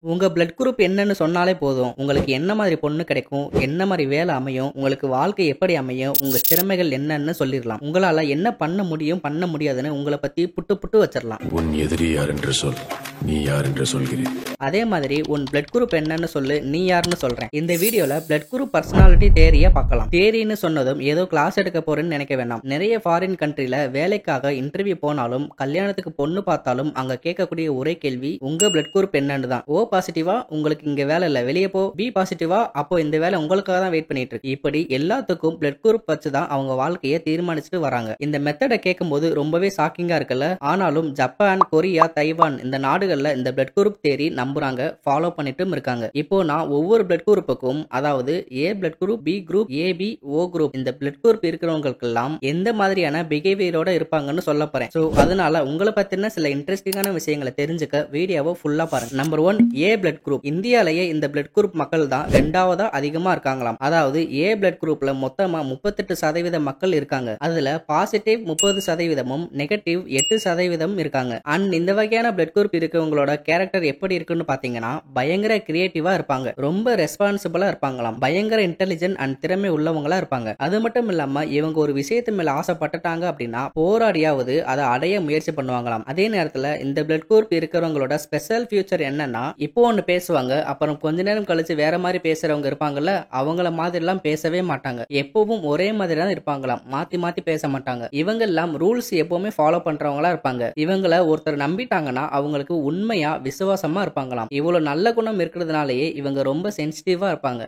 உங்க blood group என்னன்னு சொன்னாலே போதும். உங்களுக்கு என்ன மாதிரி பொண்ணு கிடைக்கும், என்ன மாரி வேலை அமையும், உங்களுக்கு வாழ்க்கை எப்படி அமையும், உங்க திறமைகள் என்னன்னு சொல்லிரலாம். உங்களால என்ன பண்ண முடியும், பண்ண முடியாதுன்னு உங்கள பத்தி புட்டு புட்டு வச்சிரலாம். உன் எதிரி யார் என்று சொல், நீ யார் என்று சொல்கிறேன். அதே மாதிரி உன் பிளட் குரூப் என்னன்னு சொல்லு, நீ யாருன்னு சொல்றேன். இந்த வீடியோல பிளட் குரூப் பர்சனாலிட்டி தியரியை பார்க்கலாம். தியரின்னு சொன்னதும் ஏதோ கிளாஸ் எடுக்க போறேன்னு நினைக்க வேண்டாம். நிறைய ஃபாரின் கண்ட்ரில வேலைக்காக இன்டர்வியூ போனாலும், கல்யாணத்துக்கு பொண்ணு பார்த்தாலும் அங்க கேட்கக்கூடிய ஒரே கேள்வி உங்க பிளட் குரூப் என்னன்னு தான். ஓ பாசிட்டிவா, உங்களுக்கு இங்க வேலை இல்ல, வெளியே போ. பி பாசிட்டிவா, அப்போ இந்த வேலை உங்களுக்காக தான் வெயிட் பண்ணிட்டு இருக்கு. இப்படி எல்லாத்துக்கும் பிளட் குரூப் வச்சு தான் அவங்க வாழ்க்கையை தீர்மானிச்சுட்டு வராங்க. இந்த மெத்தடை கேட்கும்போது ரொம்பவே ஷாக்கிங்கா இருக்குல்ல. ஆனாலும் ஜப்பான், கொரியா, தைவான் இந்த நாடுகள்ல இந்த பிளட் குரூப் தேரி நம்புறாங்க, ஃபாலோ பண்ணிட்டும் இருக்காங்க. இப்போ நான் ஒவ்வொரு பிளட் குரூப்புக்கும், அதாவது A blood group, B group, AB, O group, இந்த பிளட் குரூப் இருக்கிறவங்களுக்கெல்லாம் எந்த மாதிரியான பிஹேவியரோட இருப்பாங்கன்னு சொல்ல போறேன். சோ அதனால உங்களை பத்தின சில இன்ட்ரெஸ்டிங்கான விஷயங்களை தெரிஞ்சுக்க வீடியோவை ஃபுல்லா பாருங்க. Number 1, A blood group. இந்தியாலேயே இந்த பிளட் குரூப் மக்கள் தான் ரெண்டாவதா அதிகமா இருக்காங்களாம். அதாவது ஏ பிளட் குரூப்ல மொத்தமா 38% மக்கள் இருக்காங்க. அதுல பாசிட்டிவ் 30%, நெகட்டிவ் 8% இருக்காங்க. அண்ட் இந்த வகையான பிளட் குரூப் இருக்கவங்களோட கேரக்டர் எப்படி இருக்குன்னு பாத்தீங்கன்னா, பயங்கர கிரியேட்டிவா இருப்பாங்க, ரொம்ப ரெஸ்பான்சிபிளா இருப்பாங்களாம், பயங்கர இன்டெலிஜென்ட் அண்ட் திறமை உள்ளவங்களா இருப்பாங்க. அது மட்டும் இல்லாம இவங்க ஒரு விஷயத்து மேல ஆசைப்பட்டுட்டாங்க அப்படின்னா போராடியாவது அதை அடைய முயற்சி பண்ணுவாங்களாம். அதே நேரத்துல இந்த பிளட் குரூப் இருக்கிறவங்களோட ஸ்பெஷல் ஃபியூச்சர் என்னன்னா, இப்போ ஒன்னு பேசுவாங்க, அப்புறம் கொஞ்ச நேரம் கழிச்சு வேற மாதிரி பேசுறவங்க இருப்பாங்கல்ல, அவங்கள மாதிரி எல்லாம் பேசவே மாட்டாங்க. எப்பவும் ஒரே மாதிரி தான் இருப்பாங்களாம், மாத்தி மாத்தி பேச மாட்டாங்க. இவங்க எல்லாம் ரூல்ஸ் எப்பவுமே ஃபாலோ பண்றவங்களா இருப்பாங்க. இவங்கள ஒருத்தர் நம்பிட்டாங்கன்னா அவங்களுக்கு உண்மையா விசுவாசமா இருப்பாங்களாம். இவ்வளவு நல்ல குணம் இருக்கிறதுனாலயே இவங்க ரொம்ப சென்சிட்டிவா இருப்பாங்க.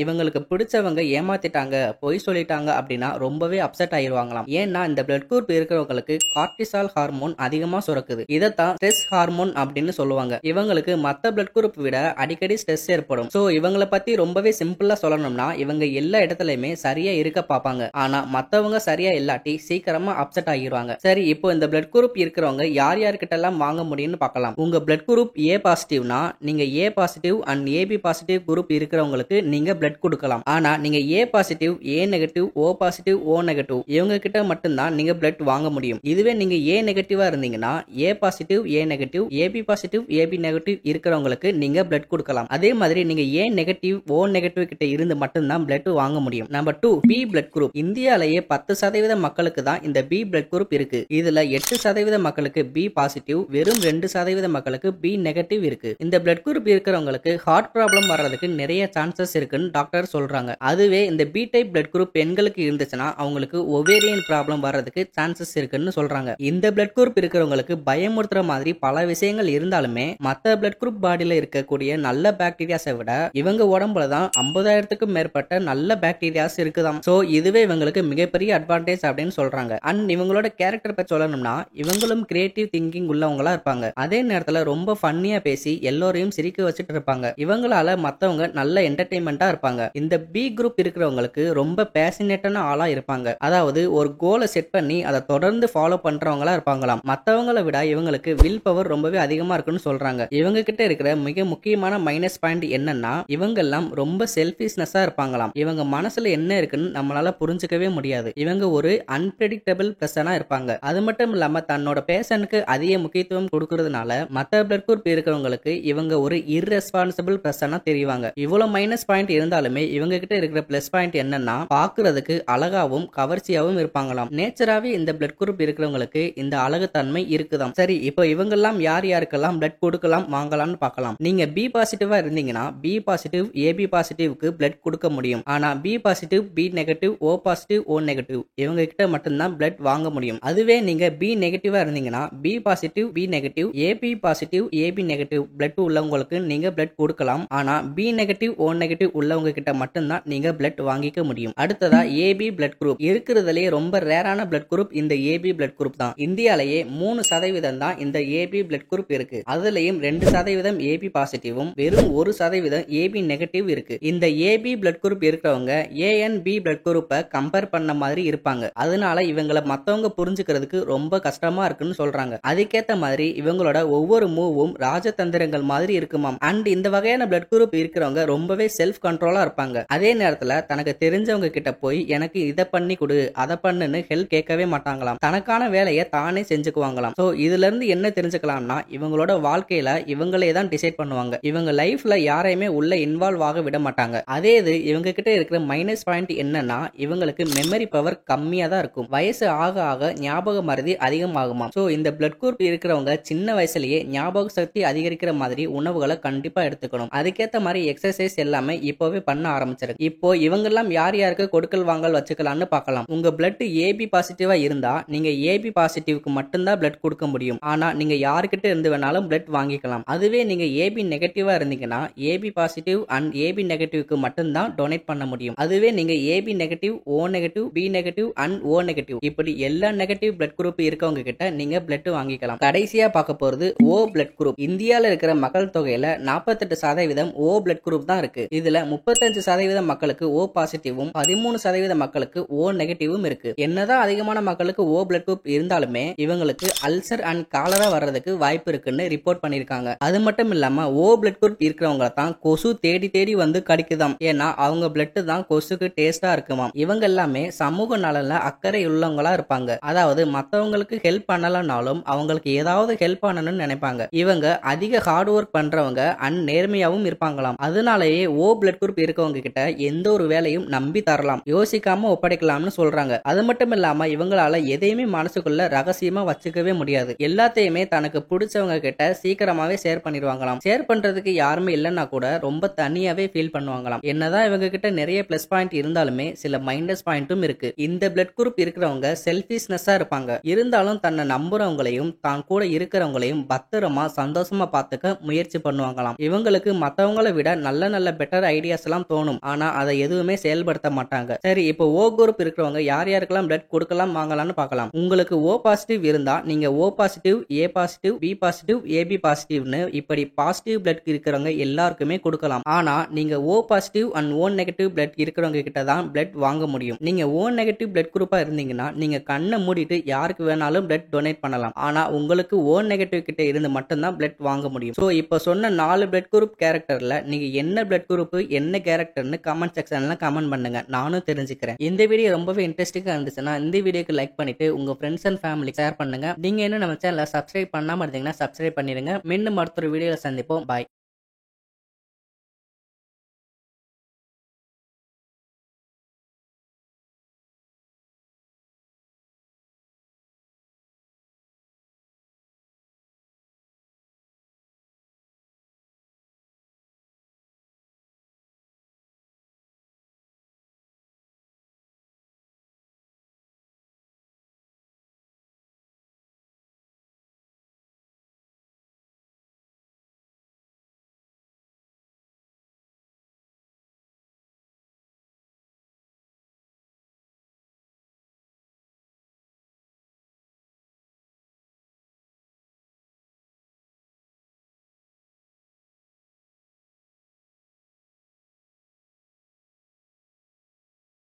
இவங்களுக்கு பிடிச்சவங்க ஏமாத்திட்டாங்க, பொய் சொல்லிட்டாங்க அப்படின்னா ரொம்பவே அப்செட் ஆயிருவாங்களாம். ஏன்னா இந்த பிளட் குரூப் இருக்கிறவங்களுக்கு கார்டிசால் ஹார்மோன் அதிகமா சுரக்குது. இதைத்தான் ஸ்ட்ரெஸ் ஹார்மோன் அப்படின்னு சொல்லுவாங்க. இவங்களுக்கு மத்த பிளட் குரூப் விட அடிக்கடி ஸ்ட்ரெஸ் ஏற்படும். சோ இவங்கள பத்தி ரொம்பவே சிம்பிளா சொல்லணும்னா, இவங்க எல்லா இடத்துலயுமே சரியா இருக்க பாப்பாங்க. ஆனா மத்தவங்க சரியா இல்லாட்டி சீக்கிரமா அப்செட் ஆகிடுவாங்க. சரி, இப்போ இந்த பிளட் குரூப் இருக்கிறவங்க யார் யார்கிட்ட எல்லாம் வாங்க முடியும்னு பார்க்கலாம். உங்க பிளட் குரூப் ஏ பாசிட்டிவ்னா நீங்க A positive and AB positive group இருக்கிறவங்களுக்கு நீங்க பிளட் கொடுக்கலாம். ஆனா நீங்க A positive, A negative, O positive, O negative இவங்க கிட்ட மட்டும்தான் நீங்க பிளட் வாங்க முடியும். இதுவே நீங்க ஏ நெகட்டிவா இருந்தீங்கன்னா A positive, A negative, AB positive, AB negative இருக்கிறவங்களுக்கு நீங்க பிளட் கொடுக்கலாம். அதே மாதிரி நீங்க ஏ நெகட்டிவ், ஓ நெகட்டிவ் கிட்ட இருந்து மட்டும்தான் பிளட் வாங்க முடியும். Number 2, B blood group. இந்தியாலேயே 10% மக்களுக்கு தான் இந்த பி பிளட் குரூப் இருக்கு. இதுல 8% மக்களுக்கு பி பாசிட்டிவ், வெறும் 2% மக்களுக்கு பி நெகட்டிவ் இருக்கு. இந்த பிளட் குரூப் இருக்கிறவங்களுக்கு ஹார்ட் ப்ராப்ளம் வர்றதுக்கு நிறைய சான்சஸ் இருக்குன்னு டாக்டர் சொல்றாங்க. அதுவே இந்த பி டைப் பிளட் குரூப் பெண்களுக்கு இருந்துச்சுன்னா அவங்களுக்கு ஒவேரியன் ப்ராப்ளம் வர்றதுக்கு சான்சஸ் இருக்குன்னு சொல்றாங்க. இந்த பிளட் குரூப் இருக்கிறவங்களுக்கு பயமுறுத்துற மாதிரி பல விஷயங்கள் இருந்தாலுமே மத்த பிளட் குரூப் பாடியில இருக்கக்கூடிய நல்ல பாக்டீரியாஸை விட இவங்க உடம்புல தான் 50,000க்கும் மேற்பட்ட நல்ல பாக்டீரியாஸ் இருக்குதாம். சோ இதுவே இவங்களுக்கு மிகப்பெரிய அட்வான்டேஜ் அப்படின்னு சொல்றாங்க. அண்ட் இவங்களோட கேரக்டர் பத்தி சொல்லணும்னா, இவங்களும் கிரியேட்டிவ் திங்கிங் உள்ளவங்களா இருப்பாங்க. அதே நேரத்துல ரொம்ப ஃபன்னியா பேசி எல்லோரையும் சிரிக்க வச்சுட்டு இருப்பாங்க. இவங்களால மத்தவங்க நல்ல என்டர்டெயின்மெண்டா இருப்பாங்க. இந்த பி குரூப் இருக்கிறவங்களுக்கு ரொம்ப பேஷனேட்டான ஆளா இருப்பாங்க. அதாவது ஒரு கோலை செட் பண்ணி அதை தொடர்ந்து ஃபாலோ பண்றவங்களா இருப்பாங்களாம். மத்தவங்களை விட இவங்களுக்கு வில் பவர் ரொம்பவே அதிகமா இருக்குன்னு சொல்றாங்க. இவங்க கிட்ட இருக்கிற மிக முக்கியமான மைனஸ் பாயிண்ட் என்னன்னா, இவங்க எல்லாம் ரொம்ப செல்ஃபிஷ்னஸா இருப்பாங்களாம். இவங்க மனசுல என்ன இருக்குன்னு நம்மளால புரிஞ்சுக்கவே முடியாது. இவங்க ஒரு அன்பிரெடிக்டபிள் பர்சனா இருப்பாங்க. அது மட்டும் இல்லாம தன்னோட பேஷனுக்கு அதிக முக்கியத்துவம் கொடுக்கறதுனால மத்த பிளட் குரூப் இருக்கிறவங்களுக்கு இவங்க ஒரு இர்ரெஸ்பான்சிபிள் பர்சனா தெரிவாங்க. இவ்வளவு மைனஸ் பாயிண்ட் இருந்தாலுமே இவங்க கிட்ட இருக்கிற பிளஸ் பாயிண்ட் என்னன்னா, பாக்குறதுக்கு அழகாவும் கவர்ச்சியாவும் இருப்பாங்களாம். நேச்சராவே இந்த பிளட் குரூப் இருக்கிறவங்களுக்கு இந்த அழகு தன்மை இருக்குதாம். சரி, இப்போ இவங்க எல்லாம் யார் யாருக்கெல்லாம் பிளட் கொடுக்கலாம் வாங்கலாம்னு பார்க்கலாம். நீங்க பி பாசிட்டிவா இருந்தீங்கன்னா பி பாசிட்டிவ், ஏபி பாசிட்டிவ்க்கு பிளட் கொடுக்க முடியும். ஆனா B positive, B negative, O positive, O negative இவங்க கிட்ட மட்டும்தான் பிளட் வாங்க முடியும். அதுவே நீங்க பி நெகட்டிவா இருந்தீங்கன்னா B positive, B negative, AB positive, AB negative blood உள்ளவங்களுக்கு நீங்க பிளட் கொடுக்கலாம். ஆனா பி நெகட்டிவ், ஓ நெகட்டிவ் உள்ளவங்க கிட்ட மட்டும்தான் நீங்க பிளட் வாங்கிக்க முடியும். அடுத்ததா ஏபி பிளட் குரூப். இருக்கிறதுலே ரொம்ப ரேரான பிளட் குரூப் இந்த ஏபி பிளட் குரூப் தான். இந்தியாலேயே 3% தான் இந்த ஏபி பிளட் குரூப் இருக்கு. அதுலயும் 2% ஏபி பாசிட்டிவும் வெறும் 1% ஏபி நெகட்டிவ் இருக்கு. இந்த ஏபி பிளட் குரூப் இருக்கிறவங்க ஏஎன்பி பிளட் குரூப்பை கம்பேர் பண்ண மாதிரி இருப்பாங்க. அதனால இவங்களை மத்தவங்க புரிஞ்சுக்கிறதுக்கு ரொம்ப கஷ்டமா இருக்குன்னு சொல்றாங்க. அதுக்கேத்த மாதிரி இவங்களோட ஒவ்வொரு மூவும் ராஜதந்திரங்கள் மாதிரி இருக்குமாம். அண்ட் இந்த வகையான பிளட் குரூப் இருக்கிறவங்க ரொம்பவே செல்ஃப் கண்ட்ரோலா இருப்பாங்க. அதே நேரத்துல தனக்கு தெரிஞ்சவங்க கிட்ட போய் எனக்கு இதை பண்ணி கொடு அதை பண்ணுன்னு ஹெல்ப் கேட்கவே மாட்டாங்களாம். தனக்கான வேலையை தானே செஞ்சுக்குவாங்களாம். சோ இதுல இருந்து என்ன தெரிஞ்சுக்கலாம்னா இவங்களோட வாழ்க்கையில இவங்களே தான் டிசைட் பண்ணுவாங்க. இவங்க லைஃப்ல யாரையுமே உள்ள இன்வால்வ் ஆக விட மாட்டாங்க. அதே இது இவங்க கிட்ட இருக்கிற மைனஸ் பாயிண்ட் என்னன்னா இவங்களுக்கு மெமரி பவர் கம்மியா தான் இருக்கும். வயசு ஆக ஆக ஞாபக மறதி அதிகமாகுமா. சோ இந்த பிளட் குரூப் இருக்கிறவங்க சின்ன வயசுலயே ஞாபக சக்தி அதிகரிக்கிற மாதிரி உணவுகளை கண்டிப்பா எடுத்துக்கணும். அதுக்கேத்த மாதிரி எக்ஸசைஸ் எல்லாமே இப்போவே பண்ண ஆரம்பிச்சிருக்கு. இப்போ இவங்கெல்லாம் யார் யாருக்கு கொடுக்கல் வாங்கல் வச்சுக்கலாம்னு பார்க்கலாம். உங்க பிளட் ஏபி பாசிட்டிவா இருந்தா நீங்க ஏபி பாசிட்டிவ்க்கு மட்டும்தான் பிளட் கொடுக்க முடியும். ஆனா நீங்க யாருக்கிட்ட இருந்து வேணாலும் பிளட் வாங்கிக்கலாம். அதுவே நீங்க ஏபி நெகட்டிவா இருந்தீங்கன்னா ஏபி பாசிட்டிவ் அண்ட் ஏபி நெகட்டிவ்க்கு மட்டும்தான் டொனேட் பண்ண முடியும். அதுவே நீங்க AB negative, O negative, B negative and O negative இப்படி எல்லா நெகட்டிவ் பிளட் குரூப் இருக்கவங்க கிட்ட நீங்க பிளட் வாங்கிக்கலாம். கடைசியா பார்க்க போறது ஓ பிளட் குரூப். இந்தியால இருக்கிற மக்கள் தொகையில 48% ஓ பிளட் குரூப் தான் இருக்கு. இதுல 35% மக்களுக்கு ஓ பாசிட்டிவும் 13% மக்களுக்கு ஓ நெகட்டிவும் இருக்கு. என்னதான் அதிகமான மக்களுக்கு ஓ பிளட் குரூப் இருந்தாலுமே இவங்களுக்கு அல்சர் அண்ட் காலரா வர்றதுக்கு வாய்ப்பு இருக்குன்னு ரிப்போர்ட் பண்ணிருக்காங்க. அது மட்டும் இல்லாம ஓ பிளட் குரூப் இருக்கிறவங்க தான் கொசு தேடி தேடி வந்து கடிக்குதாம். ஏன்னா அவங்க பிளட் தான் கொசுக்கு டேஸ்டா இருக்குமாம். இவங்க எல்லாமே சமூக நலன்ல அக்கறை உள்ளவங்களா இருப்பாங்க. அதாவது மத்தவங்களுக்கு ஹெல்ப் பண்ணலனாலும் அவங்களுக்கு ஏதாவது ஹெல்ப் பண்ணணும்னு நினைப்பாங்க. இவங்க அதிக ஹார்ட் ஒர்க் பண்றவங்க அண்ட் நேர்மையாவும் இருப்பாங்களாம். அதனாலேயே ஓ பிளட் குரூப் இருக்கவங்க கிட்ட எந்த ஒரு வேலையும் நம்பி தரலாம், யோசிக்காம ஒப்படைக்கலாம்னு சொல்றாங்க. அது மட்டும் இல்லாம இவங்களால எதையுமே மனசுக்குள்ள ரகசியமா வச்சுக்கவே முடியாது. எல்லாத்தையுமே தனக்கு பிடிச்சவங்க கிட்ட சீக்கிரமாவே ஷேர் பண்ணிடுவாங்களாம். ஷேர் பண்றதுக்கு யாருமே இல்லைன்னா கூட ரொம்ப தனியாவே ஃபீல் பண்ணுவாங்களாம். என்னதான் இவங்க கிட்ட நிறைய பிளஸ் பாயிண்ட் இருந்தாலுமே சில மைனஸ் பாயிண்ட்டும் இருக்கு. இந்த பிளட் குரூப் இருக்கிறவங்க செல்ஃபிஷ்னஸா இருப்பாங்க. இருந்தாலும் தன்னை நம்புறவங்களையும் தான் கூட இருக்கிறவங்களையும் பத்திரமா சந்தோஷமா பார்த்துக்க முயற்சி பண்ணுவாங்களாம். இவங்களுக்கு மத்தவங்களை விட நல்ல நல்ல பெட்டர் ஐடியாஸ் எல்லாம் தோணும். ஆனா அதை எதுவுமே செயல்படுத்த மாட்டாங்க. சரி, இப்போ ஓ குரூப் இருக்கிறவங்க யார் யாருக்கெல்லாம் பிளட் கொடுக்கலாம் வாங்கலாம்னு பார்க்கலாம். உங்களுக்கு ஓ பாசிட்டிவ் இருந்தா நீங்க O positive, A positive, B positive, AB பாசிட்டிவ்னு இப்படி பாசிட்டிவ் பிளட் இருக்கிறவங்க எல்லாருக்குமே கொடுக்கலாம். ஆனா நீங்க O positive and O negative blood இருக்கிறவங்க கிட்ட தான் பிளட் வாங்க முடியும். நீங்க ஓ நெகட்டிவ் பிளட் குரூப்பா இருந்தீங்கன்னா நீங்க கண்ணை மூடிட்டு யாருக்கு வேணாலும் பிளட் டொனேட் பண்ணலாம். ஆனா உங்களுக்கு ஓ நெகட்டிவ் கிட்ட இருந்து மட்டும்தான் பிளட் வாங்க முடியும். சோ இப்போ சொன்ன 4 பிளட் குரூப் கேரக்டர்ல நீங்க என்ன பிளட் குரூப் என்ன கேரக்டர்னு கமெண்ட் செக்ஷன்ல கமெண்ட் பண்ணுங்க, நானும் தெரிஞ்சுக்கிறேன். இந்த வீடியோ ரொம்பவே இன்ட்ரெஸ்டிங்கா இருந்துச்சுன்னா இந்த வீடியோக்கு லைக் பண்ணிட்டு உங்க ஃப்ரெண்ட்ஸ் அண்ட் ஃபேமிலி ஷேர் பண்ணுங்க. நீங்க என்ன நம்ம சேனலை சப்ஸ்கிரைப் பண்ணாம இருந்தீங்கன்னா சப்ஸ்கிரைப் பண்ணிருங்க. மீண்டும் அடுத்த ஒரு வீடியோல சந்திப்போம். பாய்.